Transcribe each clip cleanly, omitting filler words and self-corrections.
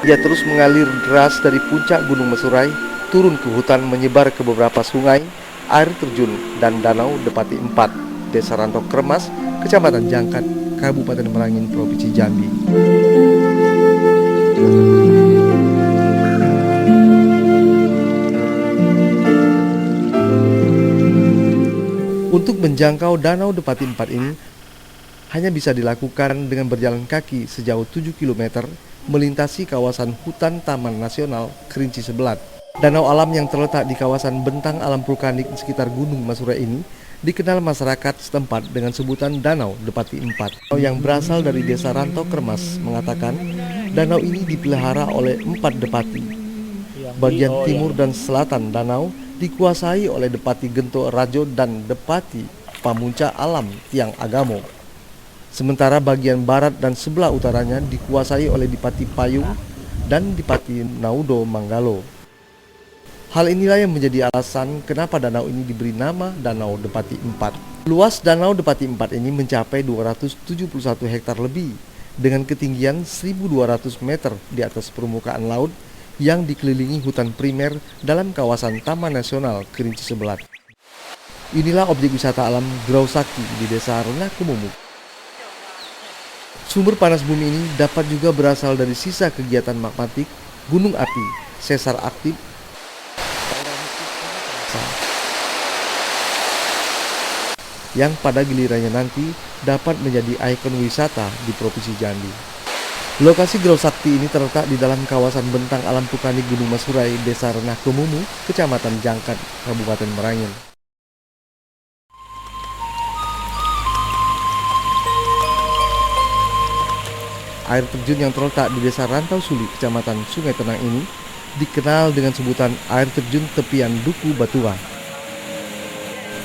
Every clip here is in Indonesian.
Ia terus mengalir deras dari puncak Gunung Mesurai, turun ke hutan menyebar ke beberapa sungai, air terjun, dan danau Depati 4, Desa Rantau Kremas, Kecamatan Jangkat, Kabupaten Merangin, Provinsi Jambi. Untuk menjangkau Danau Depati 4 ini hanya bisa dilakukan dengan berjalan kaki sejauh 7 km melintasi kawasan hutan Taman Nasional Kerinci Sebelat. Danau alam yang terletak di kawasan bentang alam vulkanik di sekitar Gunung Mesurai ini dikenal masyarakat setempat dengan sebutan Danau Depati 4. Yang berasal dari Desa Rantau Kremas mengatakan danau ini dipelihara oleh 4 depati. Bagian timur dan selatan danau dikuasai oleh Depati Gento Rajo dan Depati Pamunca Alam Tiang Agamo. Sementara bagian barat dan sebelah utaranya dikuasai oleh Dipati Payung dan Dipati Naudo Manggalo. Hal inilah yang menjadi alasan kenapa danau ini diberi nama Danau Depati 4. Luas Danau Depati 4 ini mencapai 271 hektar lebih dengan ketinggian 1.200 meter di atas permukaan laut yang dikelilingi hutan primer dalam kawasan Taman Nasional Kerinci Sebelat. Inilah objek wisata alam Grau Sakti di Desa Renah Kemumu. Sumber panas bumi ini dapat juga berasal dari sisa kegiatan magmatik, gunung api, sesar aktif, yang pada gilirannya nanti dapat menjadi ikon wisata di Provinsi Jambi. Lokasi Grau Sakti ini terletak di dalam kawasan bentang alam vulkanik Gunung Mesurai, Desa Renah Kemumu, Kecamatan Jangkat, Kabupaten Merangin. Air terjun yang terletak di Desa Rantau Suli, Kecamatan Sungai Tenang ini dikenal dengan sebutan air terjun tepian Duku Batua.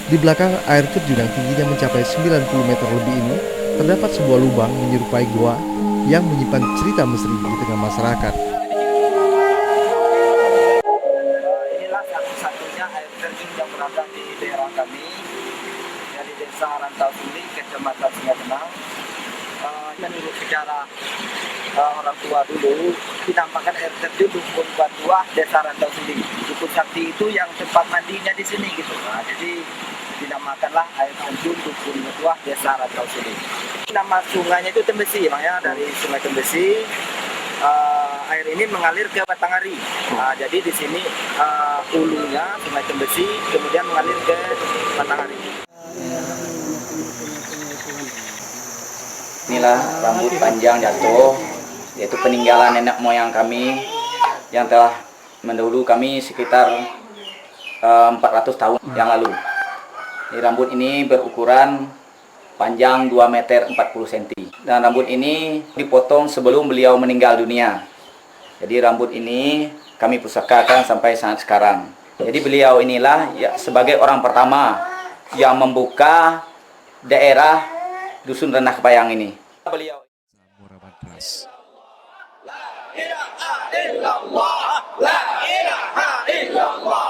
Di belakang air terjun yang tingginya mencapai 90 meter lebih ini terdapat sebuah lubang menyerupai goa yang menyimpan cerita misteri di tengah masyarakat. Inilah satu-satunya air terjun yang berada di daerah kami, dari Desa Rantau Suli, Kecamatan Sungai Tenang. Menurut sejarah orang tua dulu, dinamakan air terjun Dukun Batua, Desa Rantau Suli. Dukun Sakti itu yang tempat mandinya di sini gitu. Nah, jadi dinamakanlah air terjun Dukun Batua, Desa Rantau Suli. Nama sungainya itu Tembesi, makanya dari Sungai Tembesi air ini mengalir ke Batanghari. Jadi di sini hulunya Sungai Tembesi, kemudian mengalir ke Batanghari. Inilah rambut panjang jatuh, yaitu peninggalan nenek moyang kami yang telah mendahului kami sekitar 400 tahun yang lalu. Ini rambut ini berukuran panjang 2 meter 40 cm. Dan rambut ini dipotong sebelum beliau meninggal dunia. Jadi rambut ini kami pusakakan sampai saat sekarang. Jadi beliau inilah ya, sebagai orang pertama yang membuka daerah Dusun Renah Kepayang ini. Beliau La ilaha illallah, la ilaha illallah.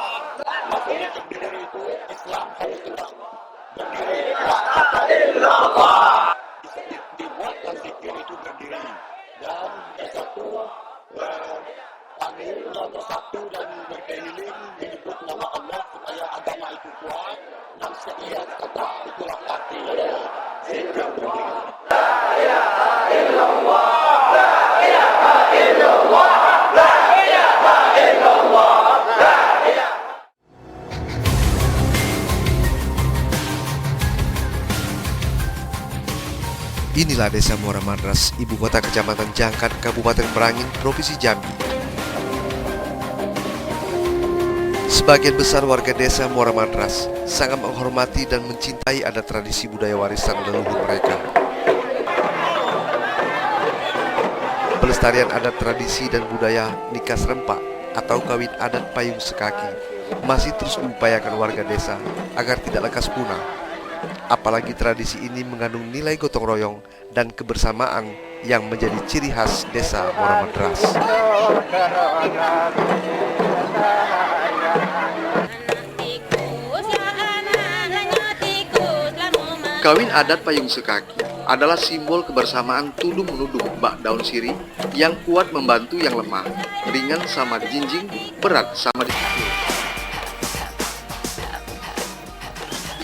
Dibuatkan zikir itu berdiri dan bersatu bersatu dan berkeliling menyebut nama Allah supaya agama itu kuat dan setiap kata itulah arti zikir berdiri. La ilaha illallah, la ilaha illallah, la ilaha illallah, la ilaha. Inilah Desa Muara Madras, ibu kota Kecamatan Jangkat, Kabupaten Merangin, Provinsi Jambi. Sebagian besar warga desa Muara Madras sangat menghormati dan mencintai adat tradisi budaya warisan leluhur mereka. Pelestarian adat tradisi dan budaya nikah serempak atau kawin adat payung sekaki masih terus diupayakan warga desa agar tidak lekas punah. Apalagi tradisi ini mengandung nilai gotong royong dan kebersamaan yang menjadi ciri khas desa Muara Madras. Kawin adat payung sekaki adalah simbol kebersamaan tulung menudung bak daun sirih Yang kuat membantu yang lemah, ringan sama dijinjing, berat sama dipikul.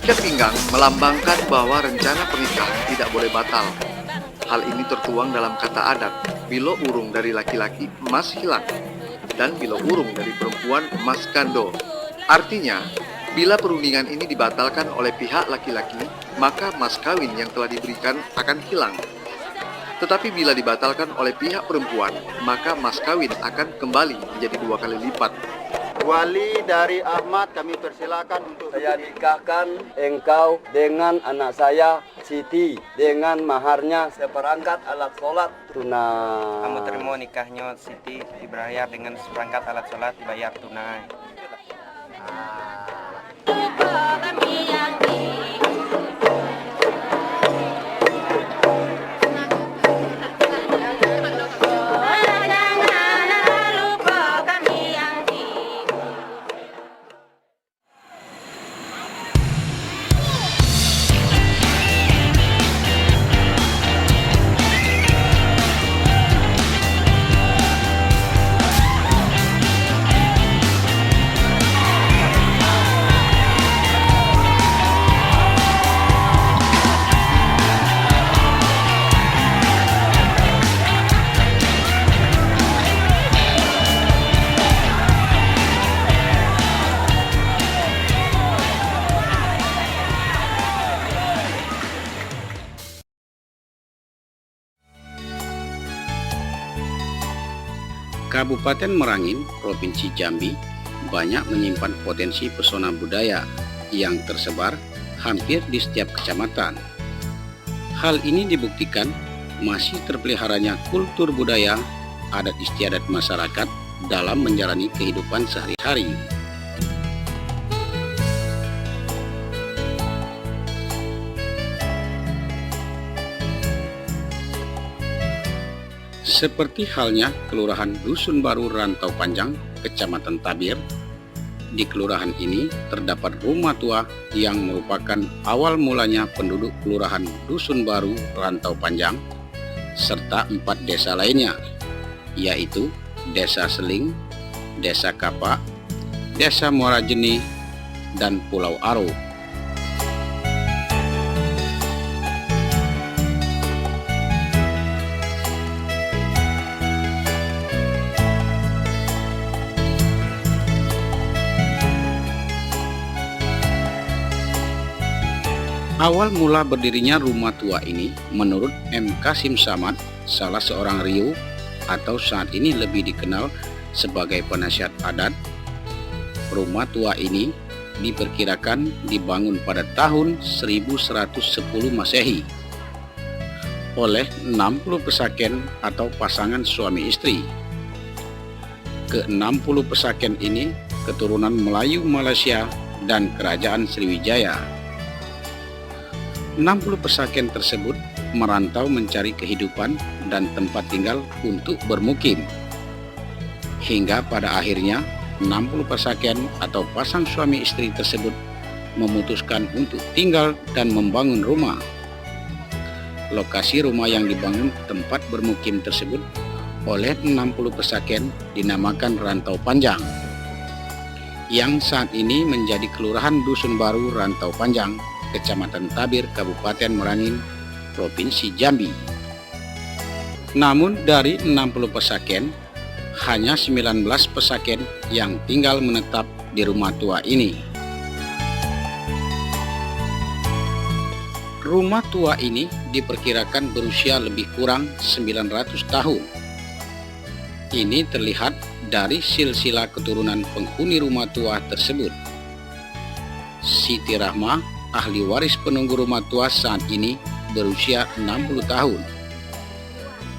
Ikat pinggang melambangkan bahwa rencana pernikahan tidak boleh batal. Hal ini tertuang dalam kata adat, bilo urung dari laki-laki emas hilang, dan bilo urung dari perempuan emas gando. Artinya, bila perundingan ini dibatalkan oleh pihak laki-laki, maka mas kawin yang telah diberikan akan hilang. Tetapi bila dibatalkan oleh pihak perempuan, maka mas kawin akan kembali menjadi 2 kali lipat. Wali dari Ahmad kami persilakan untuk Saya nikahkan engkau dengan anak saya Siti dengan maharnya seperangkat alat sholat tunai. Kamu terima nikahnya Siti dibayar dengan seperangkat alat sholat dibayar tunai. Kabupaten Merangin, Provinsi Jambi, banyak menyimpan potensi pesona budaya yang tersebar hampir di setiap kecamatan. Hal ini dibuktikan masih terpeliharanya kultur budaya, adat istiadat masyarakat dalam menjalani kehidupan sehari-hari. Seperti halnya Kelurahan Dusun Baru Rantau Panjang, Kecamatan Tabir. Di kelurahan ini terdapat rumah tua yang merupakan awal mulanya penduduk Kelurahan Dusun Baru Rantau Panjang, serta 4 desa lainnya, yaitu Desa Seling, Desa Kapak, Desa Muara Jeni, dan Pulau Aro. Awal mula berdirinya rumah tua ini menurut M. Kasim Samad, salah seorang riu atau saat ini lebih dikenal sebagai penasihat adat. Rumah tua ini diperkirakan dibangun pada tahun 1110 Masehi oleh 60 pesaken atau pasangan suami istri. Ke-60 pesaken ini keturunan Melayu Malaysia dan Kerajaan Sriwijaya. 60 pesaken tersebut merantau mencari kehidupan dan tempat tinggal untuk bermukim. Hingga pada akhirnya 60 pesaken atau pasang suami istri tersebut memutuskan untuk tinggal dan membangun rumah. Lokasi rumah yang dibangun tempat bermukim tersebut oleh 60 pesaken dinamakan Rantau Panjang, yang saat ini menjadi Kelurahan Dusun Baru Rantau Panjang, Kecamatan Tabir, Kabupaten Merangin, Provinsi Jambi. Namun dari 60 pesaken, hanya 19 pesaken yang tinggal menetap di rumah tua ini. Rumah tua ini diperkirakan berusia lebih kurang 900 tahun. Ini terlihat dari silsilah keturunan penghuni rumah tua tersebut. Siti Rahma, ahli waris penunggu rumah tua saat ini berusia 60 tahun.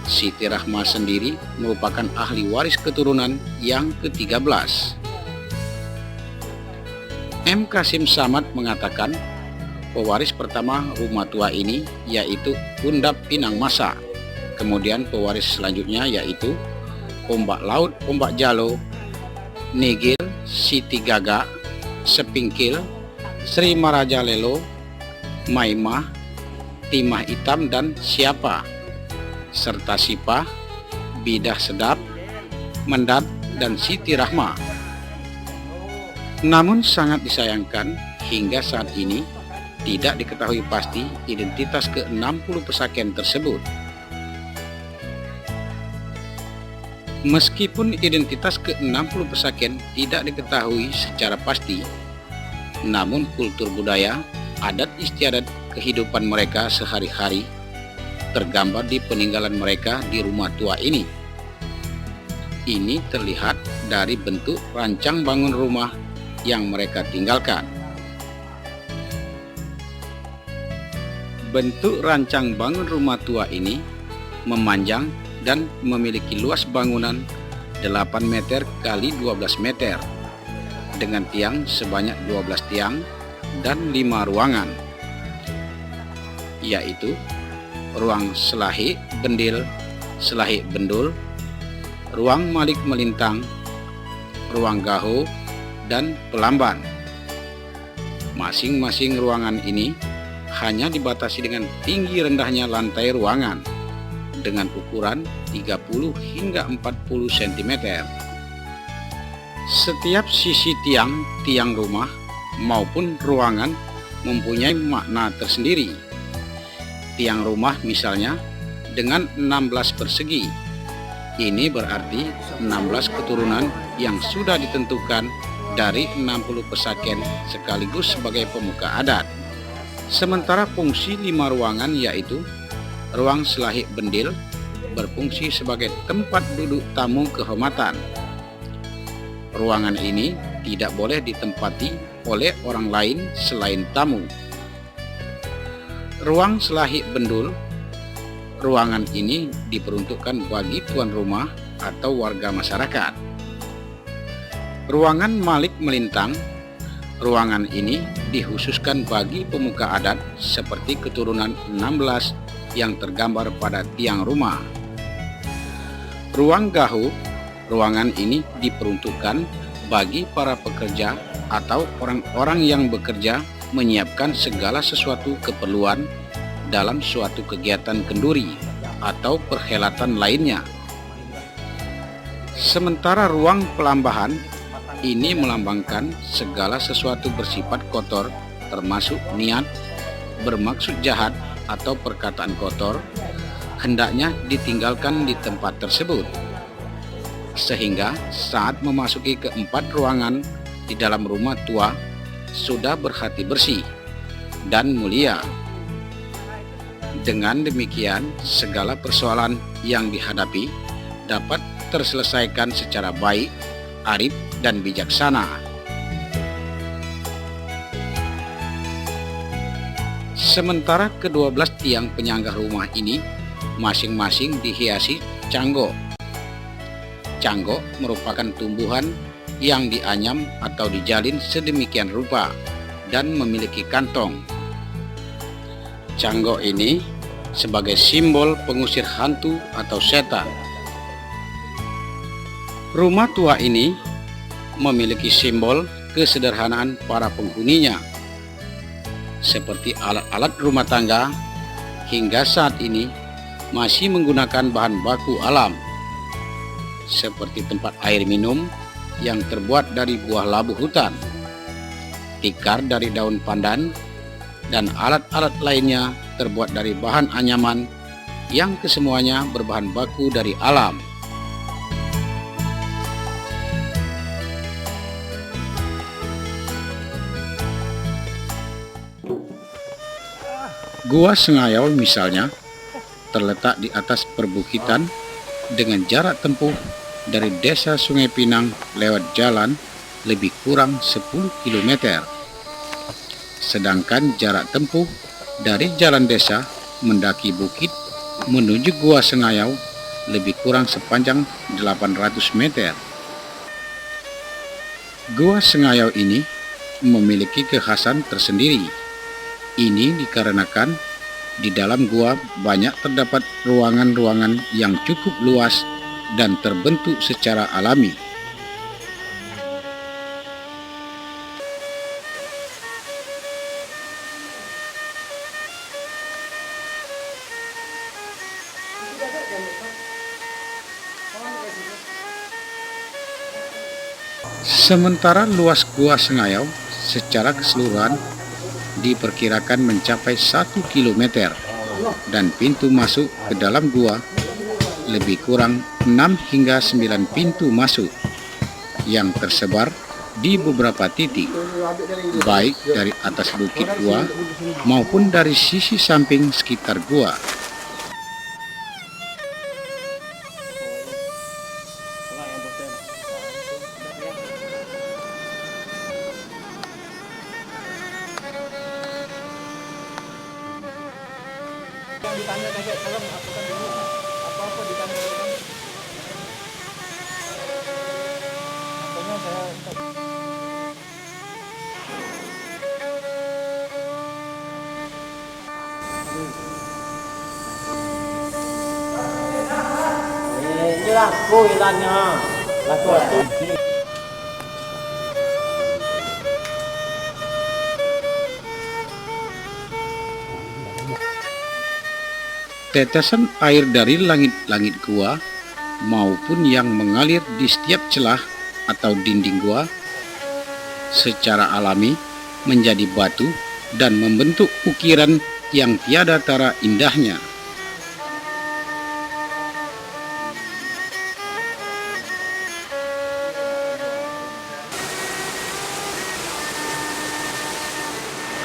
Siti Rahma sendiri merupakan ahli waris keturunan yang ke-13. M. Kasim Samad mengatakan pewaris pertama rumah tua ini yaitu Undap Pinang Masa. Kemudian pewaris selanjutnya yaitu Ombak Laut, Ombak Jalo, Nigil, Siti Gaga, Sepingkil, Sri Marajalelo, Maimah, Timah Hitam dan Siapa, serta Sipah, Bidah Sedap, Mendat, dan Siti Rahma. Namun sangat disayangkan hingga saat ini tidak diketahui pasti identitas ke-60 pesakit tersebut. Meskipun identitas ke-60 pesakit tidak diketahui secara pasti, namun kultur budaya, adat istiadat kehidupan mereka sehari-hari tergambar di peninggalan mereka di rumah tua ini. Ini terlihat dari bentuk rancang bangun rumah yang mereka tinggalkan. Bentuk rancang bangun rumah tua ini memanjang dan memiliki luas bangunan 8 meter kali 12 meter dengan tiang sebanyak 12 tiang dan 5 ruangan, yaitu ruang selahik bendil, selahik bendul, ruang malik melintang, ruang gaho, dan pelamban. Masing-masing ruangan ini hanya dibatasi dengan tinggi rendahnya lantai ruangan dengan ukuran 30 hingga 40 cm. Setiap sisi tiang rumah maupun ruangan mempunyai makna tersendiri. Tiang rumah misalnya dengan 16 persegi. Ini berarti 16 keturunan yang sudah ditentukan dari 60 pesakit sekaligus sebagai pemuka adat. Sementara fungsi 5 ruangan yaitu ruang selahik bendil berfungsi sebagai tempat duduk tamu kehormatan. Ruangan ini tidak boleh ditempati oleh orang lain selain tamu. Ruang selahik bendul, ruangan ini diperuntukkan bagi tuan rumah atau warga masyarakat. Ruangan malik melintang, ruangan ini dikhususkan bagi pemuka adat seperti keturunan 16 yang tergambar pada tiang rumah. Ruang gaho, ruangan ini diperuntukkan bagi para pekerja atau orang-orang yang bekerja menyiapkan segala sesuatu keperluan dalam suatu kegiatan kenduri atau perhelatan lainnya. Sementara ruang pelambahan ini melambangkan segala sesuatu bersifat kotor termasuk niat, bermaksud jahat, atau perkataan kotor hendaknya ditinggalkan di tempat tersebut, sehingga saat memasuki keempat ruangan di dalam rumah tua sudah berhati bersih dan mulia. Dengan demikian segala persoalan yang dihadapi dapat terselesaikan secara baik, arif, dan bijaksana. Sementara ke-12 tiang penyangga rumah ini masing-masing dihiasi canggo. Canggo merupakan tumbuhan yang dianyam atau dijalin sedemikian rupa dan memiliki kantong. Canggo ini sebagai simbol pengusir hantu atau setan. Rumah tua ini memiliki simbol kesederhanaan para penghuninya, seperti alat-alat rumah tangga hingga saat ini masih menggunakan bahan baku alam, seperti tempat air minum yang terbuat dari buah labu hutan, tikar dari daun pandan, dan alat-alat lainnya terbuat dari bahan anyaman yang kesemuanya berbahan baku dari alam. Gua Sengayau misalnya terletak di atas perbukitan dengan jarak tempuh dari desa Sungai Pinang lewat jalan lebih kurang 10 km. Sedangkan jarak tempuh dari jalan desa mendaki bukit menuju Gua Sengayau lebih kurang sepanjang 800 meter. Gua Sengayau ini memiliki kekhasan tersendiri. Ini dikarenakan di dalam gua banyak terdapat ruangan-ruangan yang cukup luas dan terbentuk secara alami. Sementara luas Gua Sengayau secara keseluruhan diperkirakan mencapai 1 km dan pintu masuk ke dalam gua lebih kurang 6 hingga 9 pintu masuk yang tersebar di beberapa titik, baik dari atas bukit gua maupun dari sisi samping sekitar gua. Tetesan air dari langit-langit gua maupun yang mengalir di setiap celah atau dinding gua secara alami menjadi batu dan membentuk ukiran yang tiada tara indahnya.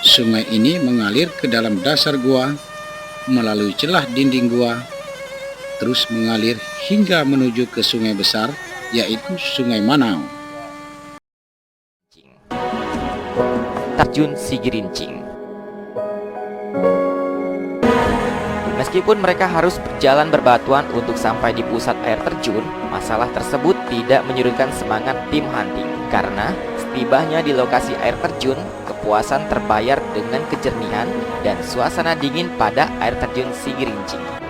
Sungai ini mengalir ke dalam dasar gua melalui celah dinding gua, terus mengalir hingga menuju ke sungai besar, yaitu Sungai Manau. Terjun Sigirincing. Meskipun mereka harus berjalan berbatuan untuk sampai di pusat air terjun, masalah tersebut tidak menyurutkan semangat tim hunting, karena setibanya di lokasi air terjun, kepuasan terbayar dengan kejernihan dan suasana dingin pada air terjun Sigirincing.